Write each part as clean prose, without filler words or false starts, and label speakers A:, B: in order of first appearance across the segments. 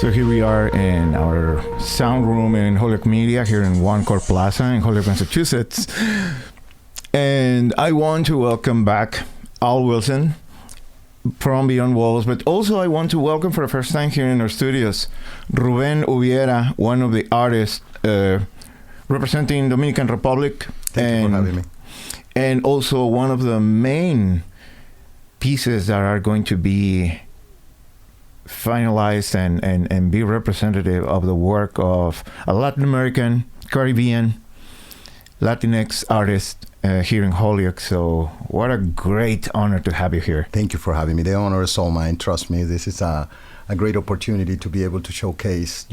A: So here we are in our sound room in Holyoke Media here in One Court Plaza in Holyoke, Massachusetts. And I want to welcome back Al Wilson from Beyond Walls, but also I want to welcome for the first time here in our studios Ruben Ubiera, one of the artists representing Dominican Republic.
B: Thank you for having me.
A: And also one of the main pieces that are going to be finalized and be representative of the work of a Latin American, Caribbean, Latinx artist here in Holyoke. So what a great honor to have you here.
B: Thank you for having me. The honor is all mine. Trust me, this is a great opportunity to be able to showcase,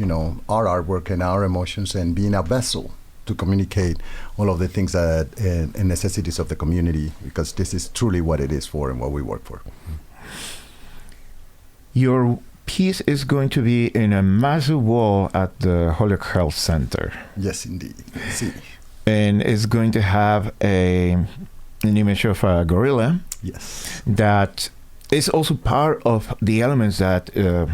B: our artwork and our emotions and being a vessel to communicate all of the things that and necessities of the community, because this is truly what it is for and what we work for.
A: Your piece is going to be in a massive wall at the Holyoke Health Center.
B: Yes, indeed. See.
A: And it's going to have an image of a gorilla.
B: Yes.
A: That is also part of the elements that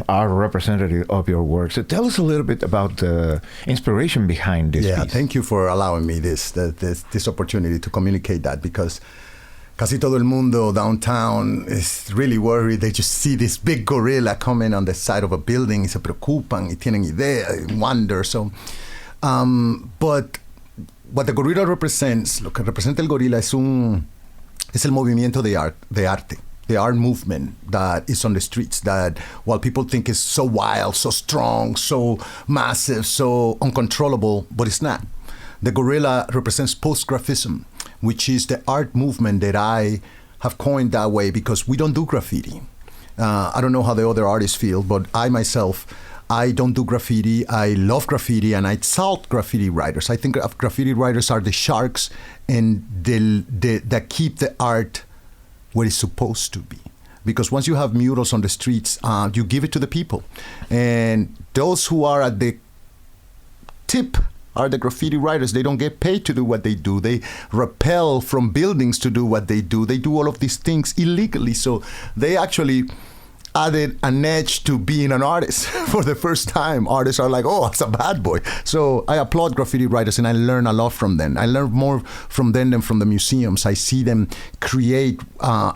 A: are representative of your work. So tell us a little bit about the inspiration behind this piece.
B: Thank you for allowing me this opportunity to communicate that, because casi todo el mundo downtown is really worried. They just see this big gorilla coming on the side of a building y se preocupan y tienen idea, wonder. So, but what the gorilla represents, lo que representa el gorila es el movimiento de arte. The art movement that is on the streets, that while people think is so wild, so strong, so massive, so uncontrollable, but it's not. The gorilla represents postgraffitism, which is the art movement that I have coined that way because we don't do graffiti. I don't know how the other artists feel, but I myself, I don't do graffiti. I love graffiti and I exalt graffiti writers. I think graffiti writers are the sharks and that keep the art where it's supposed to be. Because once you have murals on the streets, you give it to the people. And those who are at the tip are the graffiti writers. They don't get paid to do what they do. They rappel from buildings to do what they do. They do all of these things illegally. So they actually added an edge to being an artist for the first time. Artists are like, oh, it's a bad boy. So I applaud graffiti writers and I learn a lot from them. I learn more from them than from the museums. I see them create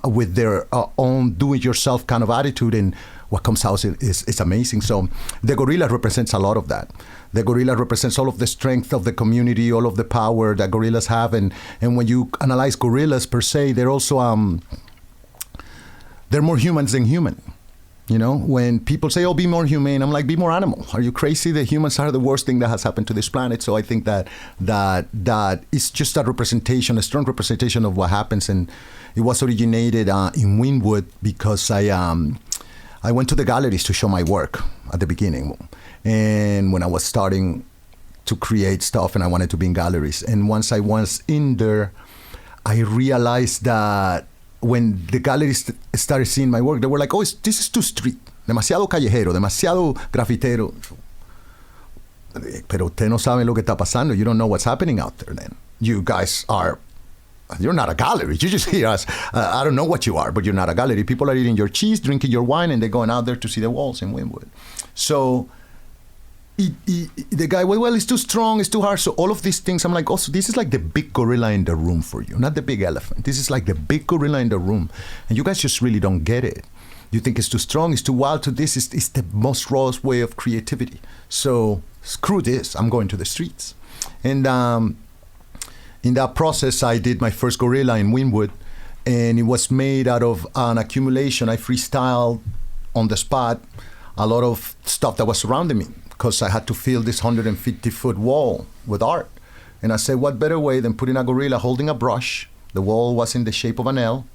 B: with their own do-it-yourself kind of attitude, and what comes out is amazing. So the gorilla represents a lot of that. The gorilla represents all of the strength of the community, all of the power that gorillas have. And when you analyze gorillas per se, they're also, they're more humans than human. When people say, oh, be more humane, I'm like, be more animal. Are you crazy? The humans are the worst thing that has happened to this planet. So I think that is just a representation, a strong representation of what happens. And it was originated in Wynwood because I went to the galleries to show my work at the beginning. And when I was starting to create stuff and I wanted to be in galleries. And once I was in there, I realized that when the galleries started seeing my work, they were like, oh, this is too street. Demasiado callejero, demasiado grafitero. Pero usted no sabe lo que está pasando. You don't know what's happening out there then. You guys you're not a gallery. You just hear us. I don't know what you are, but you're not a gallery. People are eating your cheese, drinking your wine, and they're going out there to see the walls in Wynwood. So the guy, well, it's too strong, it's too hard. So all of these things, I'm like, also, this is like the big gorilla in the room for you, not the big elephant. This is like the big gorilla in the room. And you guys just really don't get it. You think it's too strong, it's too wild. To this is the most rawest way of creativity. So screw this, I'm going to the streets. And in that process, I did my first gorilla in Wynwood, and it was made out of an accumulation. I freestyled on the spot a lot of stuff that was surrounding me, because I had to fill this 150-foot wall with art. And I said, what better way than putting a gorilla holding a brush? The wall was in the shape of an L,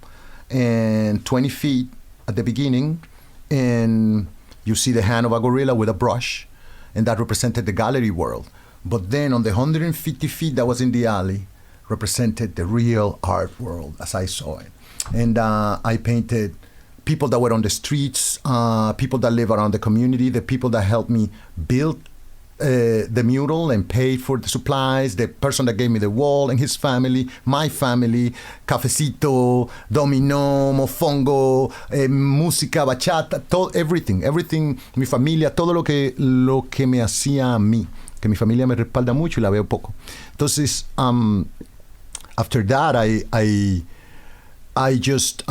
B: and 20 feet at the beginning, and you see the hand of a gorilla with a brush, and that represented the gallery world. But then on the 150 feet that was in the alley, represented the real art world as I saw it. And I painted people that were on the streets, people that live around the community, the people that helped me build the mural and paid for the supplies, the person that gave me the wall and his family, my family, cafecito, dominó, mofongo, música, bachata, todo, everything, mi familia, todo lo que me hacía a mí, que mi familia me respalda mucho y la veo poco. Entonces, after that, I just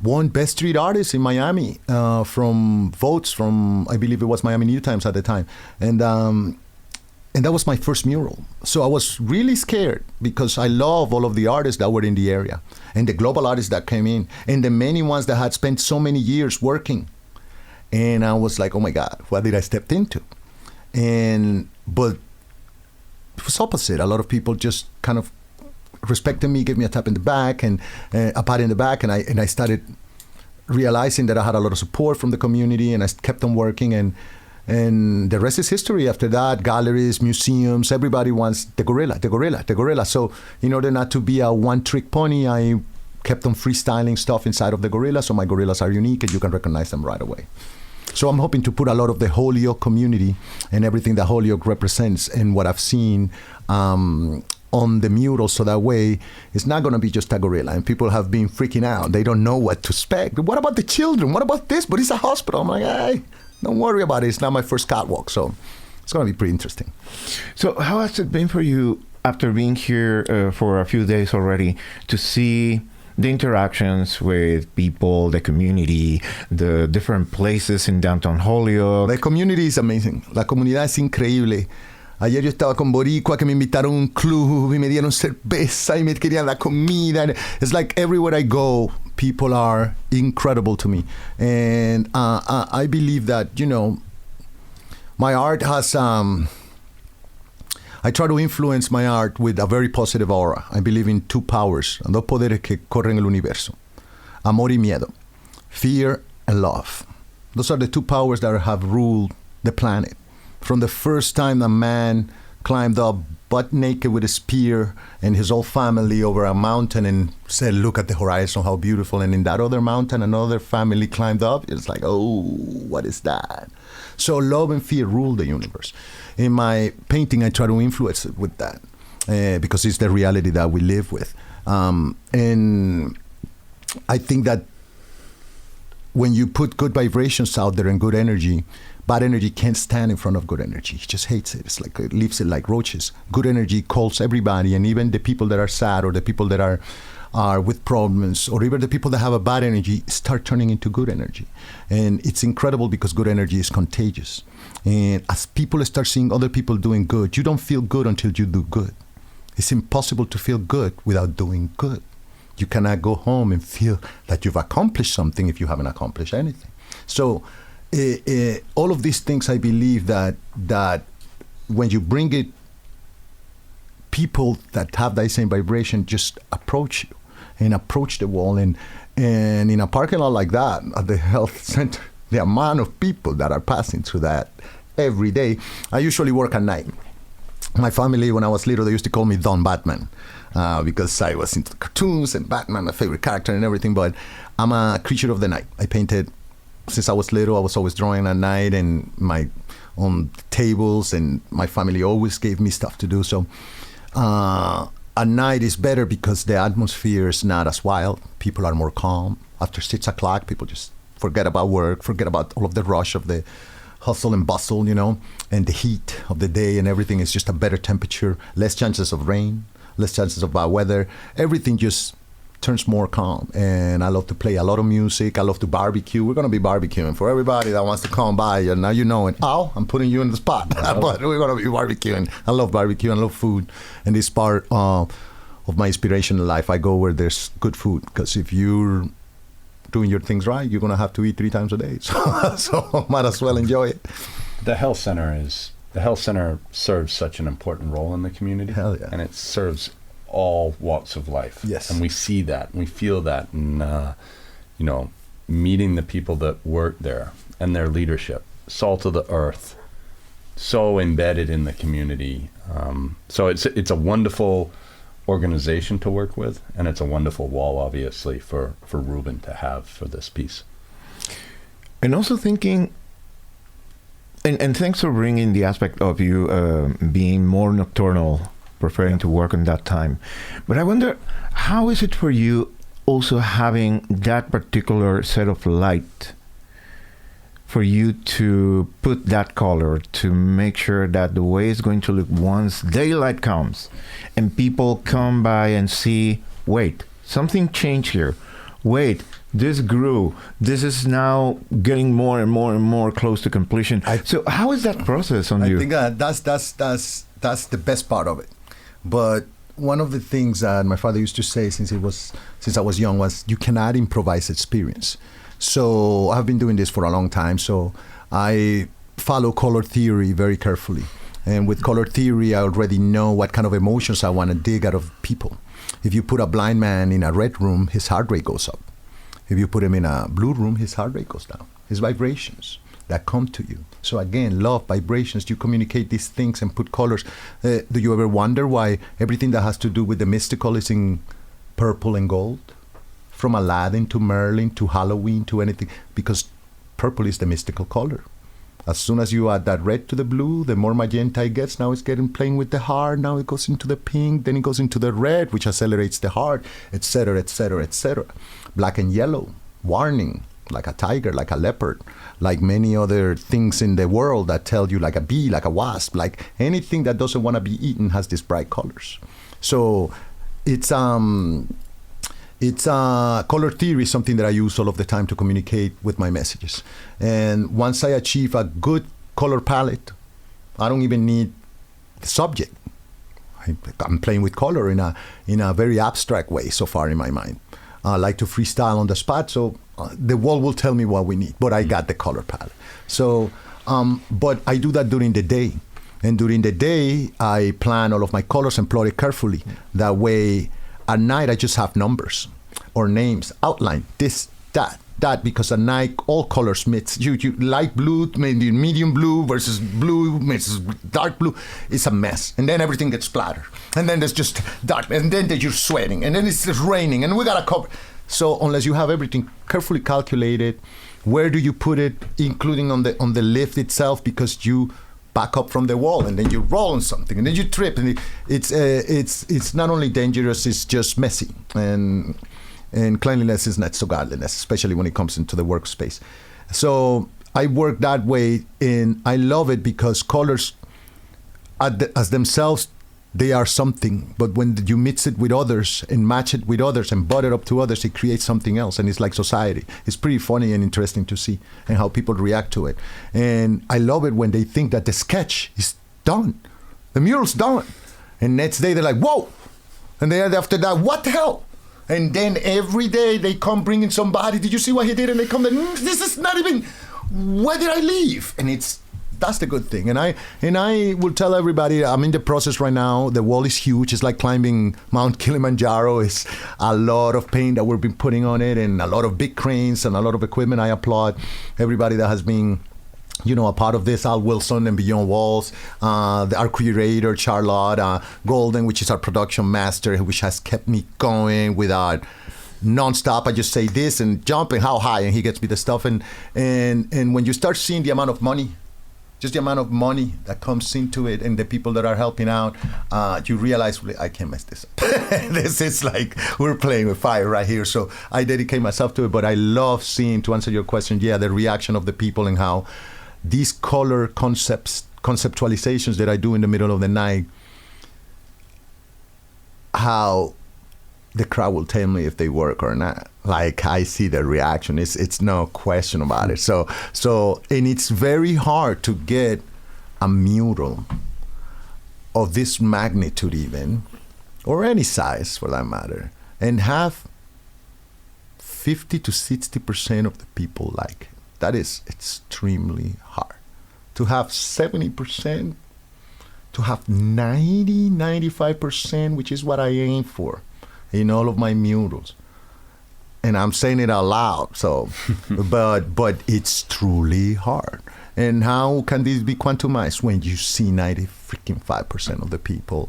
B: won Best Street Artist in Miami from votes from, I believe it was Miami New Times at the time. And that was my first mural. So I was really scared because I love all of the artists that were in the area and the global artists that came in and the many ones that had spent so many years working. And I was like, oh my God, what did I step into? But it was opposite. A lot of people just kind of respected me, gave me a tap in the back and a pat in the back, and I started realizing that I had a lot of support from the community, and I kept on working, and the rest is history. After that, galleries, museums, everybody wants the gorilla. So in order not to be a one-trick pony, I kept on freestyling stuff inside of the gorilla, so my gorillas are unique and you can recognize them right away. So I'm hoping to put a lot of the Holyoke community and everything that Holyoke represents and what I've seen on the mural, so that way it's not going to be just a gorilla. And people have been freaking out. They don't know what to expect. What about the children? What about this? But it's a hospital. I'm like, hey, don't worry about it. It's not my first catwalk. So it's going to be pretty interesting.
A: So how has it been for you after being here for a few days already to see the interactions with people, the community, the different places in downtown Holyoke?
B: The community is amazing. La comunidad es increíble. Ayer yo estaba con Boricua que me invitaron a un club y me dieron cerveza y me querían la comida. It's like everywhere I go, people are incredible to me. And I believe that, you know, my art has... I try to influence my art with a very positive aura. I believe in two powers, dos poderes que corren el universo. Amor y miedo. Fear and love. Those are the two powers that have ruled the planet. From the first time a man climbed up butt naked with a spear and his whole family over a mountain and said, look at the horizon, how beautiful. And in that other mountain, another family climbed up. It's like, oh, what is that? So love and fear rule the universe. In my painting, I try to influence it with that because it's the reality that we live with. And I think that when you put good vibrations out there and good energy, bad energy can't stand in front of good energy. It just hates it. It's like it leaves it like roaches. Good energy calls everybody, and even the people that are sad or the people that are with problems, or even the people that have a bad energy start turning into good energy. And it's incredible because good energy is contagious. And as people start seeing other people doing good, you don't feel good until you do good. It's impossible to feel good without doing good. You cannot go home and feel that you've accomplished something if you haven't accomplished anything. So all of these things, I believe that when you bring it, people that have that same vibration just approach you and approach the wall. And in a parking lot like that, at the health center, the amount of people that are passing through that every day. I usually work at night. My family, when I was little, they used to call me Don Batman because I was into cartoons and Batman, my favorite character and everything. But I'm a creature of the night. I painted since I was little. I was always drawing at night and my own tables, and my family always gave me stuff to do. So at night is better because the atmosphere is not as wild. People are more calm. After 6 o'clock, people just forget about work, forget about all of the rush of the hustle and bustle, you know, and the heat of the day and everything. Is just a better temperature, less chances of rain, less chances of bad weather. Everything just turns more calm. And I love to play a lot of music. I love to barbecue. We're going to be barbecuing for everybody that wants to come by. And now you know it. Al, I'm putting you in the spot. But we're going to be barbecuing. I love barbecue. I love food. And it's part of my inspiration in life. I go where there's good food. Because if you're doing your things right, you're going to have to eat 3 times a day. So might as well enjoy it.
C: The health center serves such an important role in the community.
B: Hell yeah.
C: And it serves all walks of life.
B: Yes.
C: And we see that, and we feel that in, you know, meeting the people that work there and their leadership, salt of the earth, so embedded in the community. So it's a wonderful organization to work with, and it's a wonderful wall, obviously, for Ruben to have for this piece.
A: And also thinking And thanks for bringing the aspect of you being more nocturnal, preferring to work on that time. But I wonder, how is it for you also having that particular set of light for you to put that color to make sure that the way it's going to look once daylight comes and people come by and see, wait, something changed here. Wait, this grew. This is now getting more and more and more close to completion. So how is that process on you?
B: I think that's the best part of it. But one of the things that my father used to say since I was young was, you cannot improvise experience. So I've been doing this for a long time. So I follow color theory very carefully. And with color theory, I already know what kind of emotions I want to dig out of people. If you put a blind man in a red room, his heart rate goes up. If you put him in a blue room, his heart rate goes down. His vibrations that come to you. So again, love, vibrations, you communicate these things and put colors. Do you ever wonder why everything that has to do with the mystical is in purple and gold? From Aladdin to Merlin to Halloween to anything, because purple is the mystical color. As soon as you add that red to the blue, the more magenta it gets. Now it's playing with the heart. Now it goes into the pink. Then it goes into the red, which accelerates the heart, etc., etc., etc. Black and yellow, warning, like a tiger, like a leopard, like many other things in the world that tell you, like a bee, like a wasp, like anything that doesn't want to be eaten has these bright colors. So it's color theory is something that I use all of the time to communicate with my messages. And once I achieve a good color palette, I don't even need the subject. I'm playing with color in a very abstract way so far in my mind. I like to freestyle on the spot, so the wall will tell me what we need, but I got the color palette. So, but I do that during the day. And during the day, I plan all of my colors and plot it carefully. That way, at night, I just have numbers or names, outline, this, that, because at night, all colors mix. You light blue, maybe medium blue versus dark blue. It's a mess. And then everything gets splattered. And then there's just dark. And then you're sweating. And then it's just raining. And we got to cover. So unless you have everything carefully calculated, where do you put it, including on the lift itself, because you back up from the wall and then you roll on something and then you trip, and it's not only dangerous, it's just messy, and cleanliness is not so godliness, especially when it comes into the workspace. So I work that way, and I love it because colors as themselves, they are something, but when you mix it with others and match it with others and butt it up to others, it creates something else, and it's like society. It's pretty funny and interesting to see and how people react to it. And I love it when they think that the sketch is done, the mural's done, and next day they're like, whoa, and then after that, what the hell? And then every day they come bringing somebody, did you see what he did? And they come, this is not even, where did I leave? And that's the good thing. And I will tell everybody, I'm in the process right now. The wall is huge. It's like climbing Mount Kilimanjaro. It's a lot of paint that we've been putting on it, and a lot of big cranes and a lot of equipment. I applaud everybody that has been, a part of this. Al Wilson and Beyond Walls, our curator, Charlotte Golden, which is our production master, which has kept me going without nonstop. I just say this and jump and how high, and he gets me the stuff. And when you start seeing the amount of money, just the amount of money that comes into it, and the people that are helping out, you realize, I can't mess this up. This is like we're playing with fire right here. So I dedicate myself to it. But I love seeing, to answer your question, the reaction of the people and how these color conceptualizations that I do in the middle of the night, how the crowd will tell me if they work or not. Like, I see the reaction. It's no question about it. So, and it's very hard to get a mural of this magnitude even, or any size for that matter, and have 50 to 60% of the people like it. That is extremely hard. To have 70%, to have 90, 95%, which is what I aim for in all of my murals. And I'm saying it out loud, so, but it's truly hard. And how can this be quantumized when you see 95% of the people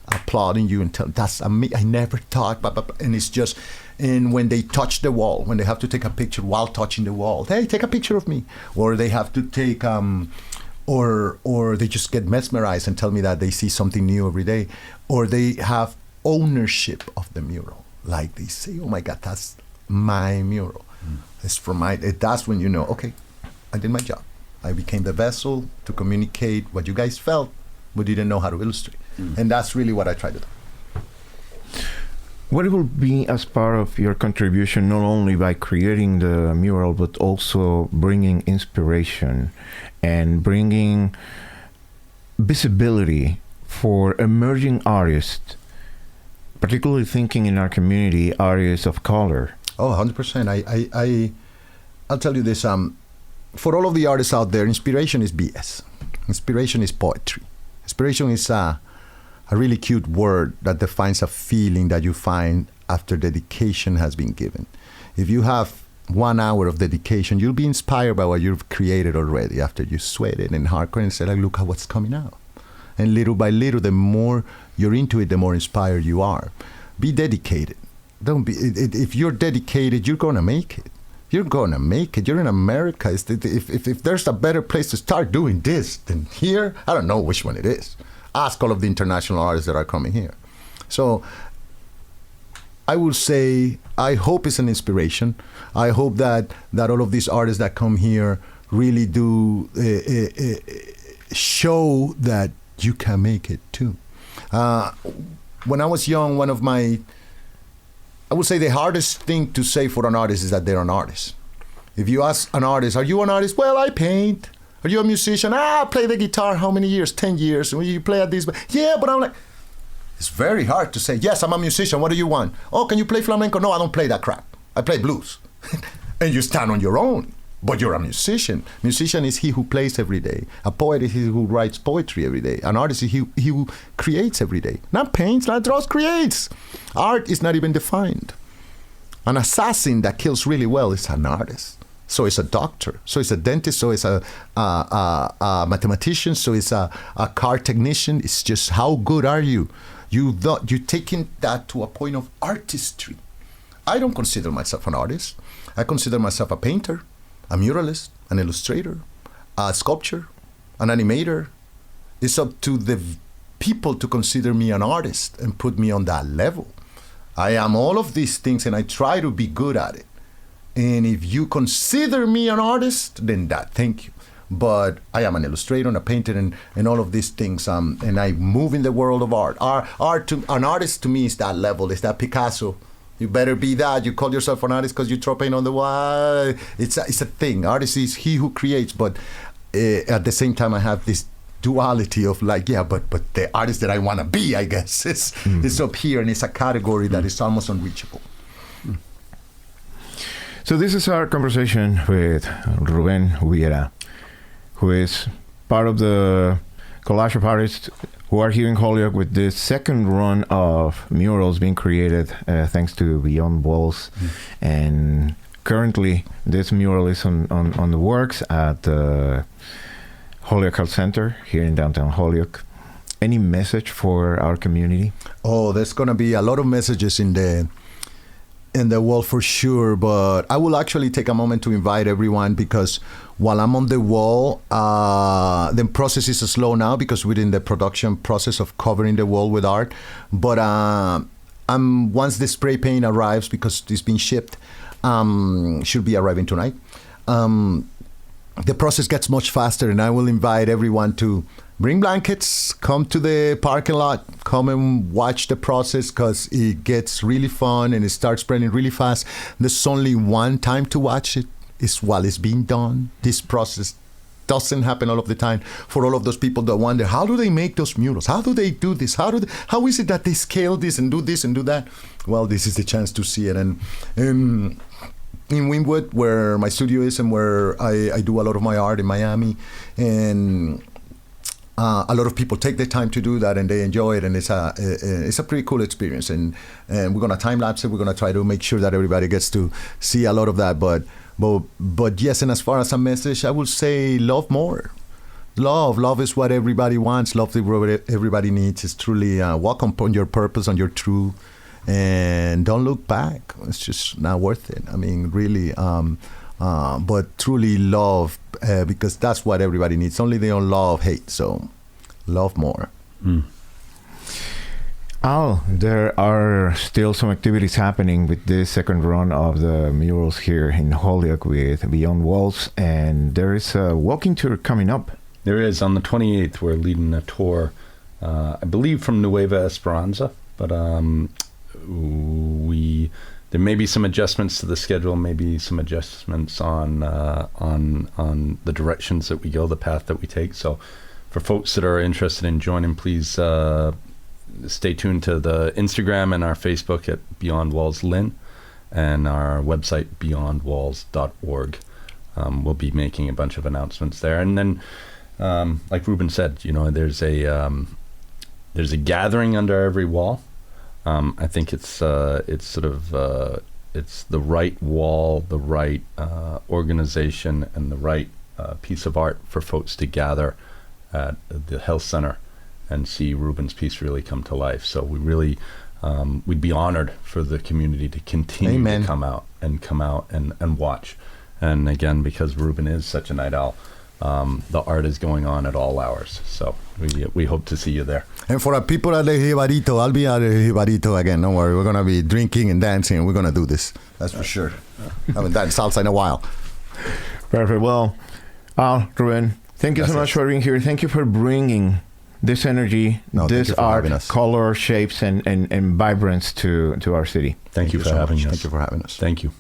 B: applauding you and telling, that's amazing, I never thought, and it's just, and when they touch the wall, when they have to take a picture while touching the wall, hey, take a picture of me. Or they have to take or they just get mesmerized and tell me that they see something new every day, or they have ownership of the mural. Like they say, "Oh my God, that's my mural. It's from my." That's when you know, okay, I did my job. I became the vessel to communicate what you guys felt, but didn't know how to illustrate. And that's really what I try to do.
A: What will be as part of your contribution, not only by creating the mural, but also bringing inspiration and bringing visibility for emerging artists, particularly thinking in our community, artists of color?
B: Oh, 100%. I'll tell you this. For all of the artists out there, inspiration is BS. Inspiration is poetry. Inspiration is a really cute word that defines a feeling that you find after dedication has been given. If you have 1 hour of dedication, you'll be inspired by what you've created already after you sweated and hardcore and said, like, look at what's coming out. And little by little, the more you're into it, the more inspired you are. Be dedicated. Don't be. If you're dedicated, you're gonna make it. You're gonna make it. You're in America. If there's a better place to start doing this than here, I don't know which one it is. Ask all of the international artists that are coming here. So I will say, I hope it's an inspiration. I hope that all of these artists that come here really do show that you can make it too. When I was young, I would say the hardest thing to say for an artist is that they're an artist. If you ask an artist, are you an artist? Well, I paint. Are you a musician? I play the guitar. How many years? 10 years. Well, you play at this. Yeah, but I'm like, it's very hard to say, yes, I'm a musician. What do you want? Oh, can you play flamenco? No, I don't play that crap. I play blues. And you stand on your own, but you're a musician. Musician is he who plays every day. A poet is he who writes poetry every day. An artist is he who creates every day. Not paints, not draws, creates. Art is not even defined. An assassin that kills really well is an artist. So is a doctor. So is a dentist. So is a mathematician. So is a car technician. It's just how good are you? You're taking that to a point of artistry. I don't consider myself an artist. I consider myself a painter, a muralist, an illustrator, a sculptor, an animator. It's up to the people to consider me an artist and put me on that level. I am all of these things and I try to be good at it. And if you consider me an artist, then thank you. But I am an illustrator and a painter and all of these things. And I move in the world of art. An artist to me is that level. It's that Picasso. You better be that. You call yourself an artist because you throw paint on the wall. It's a thing. Artist is he who creates. But at the same time, I have this duality of like, yeah, but the artist that I want to be, I guess, is up here. And it's a category that is almost unreachable.
A: So this is our conversation with Ruben Ubiera, who is part of the collage of artists who are here in Holyoke with the second run of murals being created thanks to Beyond Walls. And currently this mural is on the works at the Holyoke Health Center here in downtown Holyoke. Any message for our community?
B: Oh, there's going to be a lot of messages in the wall for sure, but I will actually take a moment to invite everyone because while I'm on the wall, the process is slow now because we're in the production process of covering the wall with art. But once the spray paint arrives, because it's been shipped, should be arriving tonight, the process gets much faster, and I will invite everyone to bring blankets, come to the parking lot, come and watch the process because it gets really fun and it starts spreading really fast. There's only one time to watch it, is while it's being done. This process doesn't happen all of the time. For all of those people that wonder, how do they make those murals? How do they do this? How is it that they scale this and do that? Well, this is the chance to see it. And in Wynwood, where my studio is and where I do a lot of my art in Miami, and a lot of people take the time to do that and they enjoy it, and it's a pretty cool experience. And we're gonna time lapse it. We're gonna try to make sure that everybody gets to see a lot of that. But yes, and as far as a message, I would say love more. Love is what everybody wants. Love is what everybody needs. It's truly walk on your purpose, on your truth, and don't look back. It's just not worth it. I mean, really, but truly love, because that's what everybody needs. Only they don't love hate, so love more.
A: Al, there are still some activities happening with this second run of the murals here in Holyoke with Beyond Walls, and there is a walking tour coming up.
C: There is. On the 28th, we're leading a tour, I believe from Nueva Esperanza, but there may be some adjustments to the schedule, maybe some adjustments on the directions that we go, the path that we take. So for folks that are interested in joining, please stay tuned to the Instagram and our Facebook at Beyond Walls Lynn, and our website beyondwalls.org. We'll be making a bunch of announcements there. And then, like Ruben said, there's a gathering under every wall. I think it's the right wall, the right organization, and the right piece of art for folks to gather at the health center and see Ruben's piece really come to life. So we really, we'd be honored for the community to continue
B: Amen.
C: to come out and watch. And again, because Ruben is such a night owl, the art is going on at all hours. So we hope to see you there.
B: And for our people at the Jibarito, I'll be at the Jibarito again. Don't worry, we're going to be drinking and dancing, and we're going to do this. That's for sure. I haven't danced salsa in a while.
A: Perfect. Well, Al, Ruben, thank you so much for being here. Thank you for bringing this energy, this art, color, shapes, and vibrance to our city.
C: Thank you for having us.
B: Thank you for having us.
C: Thank you.